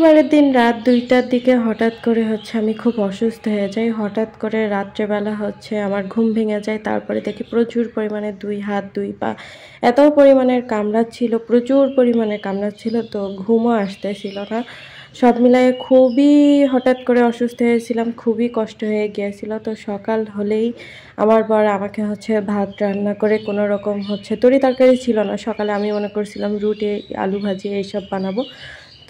শুক্রবারের দিন রাত ২টার দিকে হঠাৎ করে আমি খুব অসুস্থ হয়ে যাই। হঠাৎ করে রাত্রেবেলা আমার ঘুম ভেঙে যায়। তারপরে দেখি প্রচুর পরিমাণে ২ হাত ২ পা এত পরিমাণের কামড়াচ্ছিল, প্রচুর পরিমাণে কামড়াচ্ছিল, তো ঘুমও আসতেছিল না। সব মিলায়ে খুবই হঠাৎ করে অসুস্থ হয়েছিলাম, খুবই কষ্ট হয়ে গিয়েছিল। তো সকাল হলেই আমার বর আমাকে ভাত রান্না করে কোনো রকম তরি তরকারি ছিল না সকালে, আমি মনে করছিলাম রুটি, আলু ভাজি এইসব বানাবো।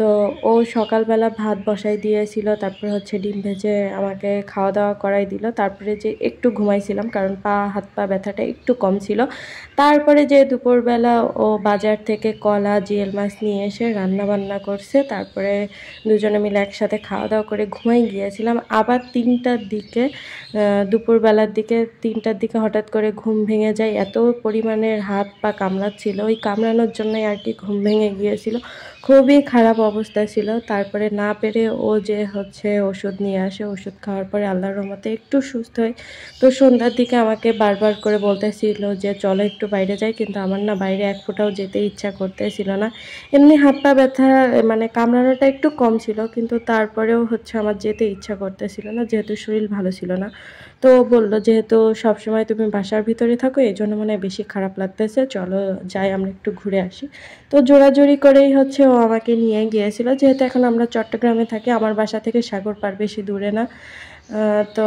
তো ও সকালবেলা ভাত বসাই দিয়েছিল, তারপরে ডিম ভেজে আমাকে খাওয়া দাওয়া করাই দিল। তারপরে যে একটু ঘুমাইছিলাম, কারণ হাত পা ব্যথাটা একটু কম ছিল। তারপরে যে দুপুরবেলা ও বাজার থেকে কলা, জিয়েল মাছ নিয়ে এসে রান্না বান্না করছে। তারপরে দুজনে মিলে একসাথে খাওয়া দাওয়া করে ঘুমাই গিয়েছিলাম। আবার ৩টার দিকে, দুপুরবেলার দিকে ৩টার দিকে হঠাৎ করে ঘুম ভেঙে যায়। এত পরিমাণের হাত পা কামড়াচ্ছিল, ওই কামড়ানোর জন্যই আর কি ঘুম ভেঙে গিয়েছিল। খুবই খারাপ অবস্থা ছিল। তারপরে না পেরে ও যে ওষুধ নিয়ে আসে, ওষুধ খাওয়ার পরে আল্লাহর রহমতে একটু সুস্থ হয়। তো সন্ধ্যার দিকে আমাকে বারবার করে বলতেছিল যে চলো একটু বাইরে যাই, কিন্তু আমার না বাইরে এক ফোঁটাও যেতে ইচ্ছা করতেছিল না। এমনি হাত পা ব্যথা মানে কামড়ানোটা একটু কম ছিল, কিন্তু তারপরেও আমার যেতে ইচ্ছা করতেছিল না, যেহেতু শরীর ভালো ছিল না। তো বলল যেহেতু সবসময় তুমি বাসার ভিতরে থাকো, এই জন্য মনে হয় বেশি খারাপ লাগতেছে, চলো যাই আমরা একটু ঘুরে আসি। তো জোরাজুরি করেই ও আমাকে নিয়ে গিয়েছিল। যেহেতু এখন আমরা চট্টগ্রামে থাকি, আমার বাসা থেকে সাগর পাড় বেশি দূরে না। তো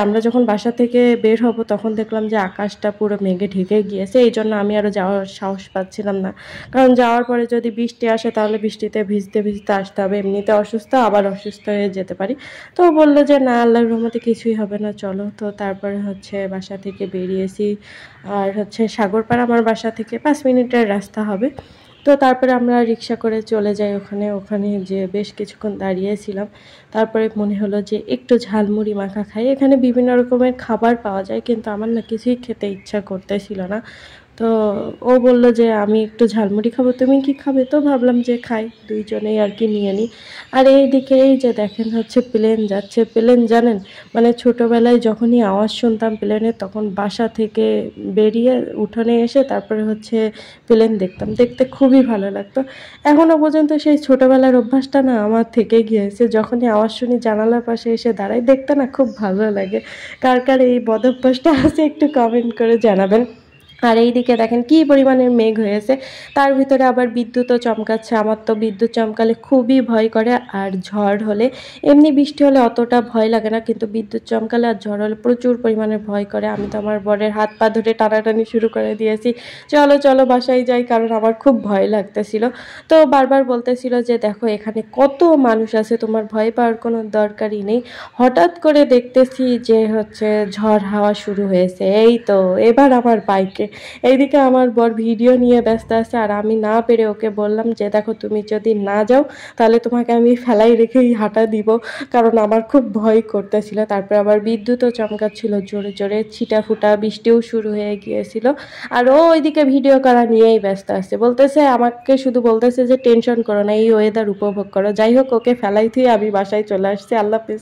আমরা যখন বাসা থেকে বের হব তখন দেখলাম যে আকাশটা পুরো মেঘে ঢেকে গিয়েছে। এই জন্য আমি আরও যাওয়ার সাহস পাচ্ছিলাম না, কারণ যাওয়ার পরে যদি বৃষ্টি আসে তাহলে বৃষ্টিতে ভিজতে ভিজতে আসতে হবে, এমনিতে অসুস্থ আবার অসুস্থ হয়ে যেতে পারি। তো বললো যে না, আল্লাহর রহমতে কিছুই হবে না, চলো। তো তারপরে বাসা থেকে বেরিয়েছি। আর সাগরপাড় আমার বাসা থেকে 5 মিনিটের রাস্তা হবে। তো তারপরে আমরা রিক্সা করে চলে যাই ওখানে যে বেশ কিছুক্ষণ দাঁড়িয়েছিলাম। তারপরে মনে হলো যে একটু ঝালমুড়ি মাখা খাই। এখানে বিভিন্ন রকমের খাবার পাওয়া যায়, কিন্তু আমার না কিছুই খেতে ইচ্ছা করতেছিল না। তো ও বলল যে আমি একটু ঝালমুড়ি খাবো, তুমি কি খাবে? তো ভাবলাম যে খাই, দুইজনেই আর কি নিয়ে নিই। আর এইদিকে এই যে দেখেন প্লেন যাচ্ছে। প্লেন জানেন, মানে ছোটোবেলায় যখনই আওয়াজ শুনতাম প্লেনের, তখন বাসা থেকে বেরিয়ে উঠোনে এসে তারপরে প্লেন দেখতাম, দেখতে খুবই ভালো লাগতো। এখনও পর্যন্ত সেই ছোটোবেলার অভ্যাসটা না আমার থেকে গিয়েছে। যখনই আওয়াজ শুনি জানালার পাশে এসে দাঁড়াই, দেখতে না খুব ভালো লাগে। কার কার এই বদ অভ্যাসটা আছে একটু কমেন্ট করে জানাবেন। আর এইদিকে দেখেন কি পরিমাণের মেঘ হয়েছে, তার ভিতরে আবার বিদ্যুৎও চমকাচ্ছে। আমার তো বিদ্যুৎ চমকালে খুবই ভয় করে, আর ঝড় হলে, এমনি বৃষ্টি হলে অতটা ভয় লাগে না, কিন্তু বিদ্যুৎ চমকালে আর ঝড় হলে প্রচুর পরিমাণে ভয় করে। আমি তো আমার বরের হাত পা ধরে টানাটানি শুরু করে দিয়েছি, চলো চলো বাসায় যাই, কারণ আমার খুব ভয় লাগতেছিল। তো বারবার বলতেছিল যে দেখো এখানে কত মানুষ আছে, তোমার ভয় পাওয়ার কোনো দরকারই নেই। হঠাৎ করে দেখতেছি যে ঝড় হাওয়া শুরু হয়েছে। এই তো এবার আমার বাইকে, এইদিকে আমার বর ভিডিও নিয়ে ব্যস্ত আছে, আর আমি না পেরে ওকে বললাম যে দেখো তুমি যদি না যাও তাহলে তোমাকে আমি ফেলাই রেখেই হাঁটা দিব, কারণ আমার খুব ভয় করতেছিল। তারপর আবার বিদ্যুৎও চমকাচ্ছিল জোরে জোরে, ছিটা ফুটা বৃষ্টিও শুরু হয়ে গিয়েছিল। আর ও ওইদিকে ভিডিও করা নিয়েই ব্যস্ত আছে, বলতেছে আমাকে শুধু বলতেছে যে টেনশন করো না, এই ওয়েদার উপভোগ করো। যাই হোক, ওকে ফেলাই থুয়ে আমি বাসায় চলে আসছি। আল্লাহ হাফেজ।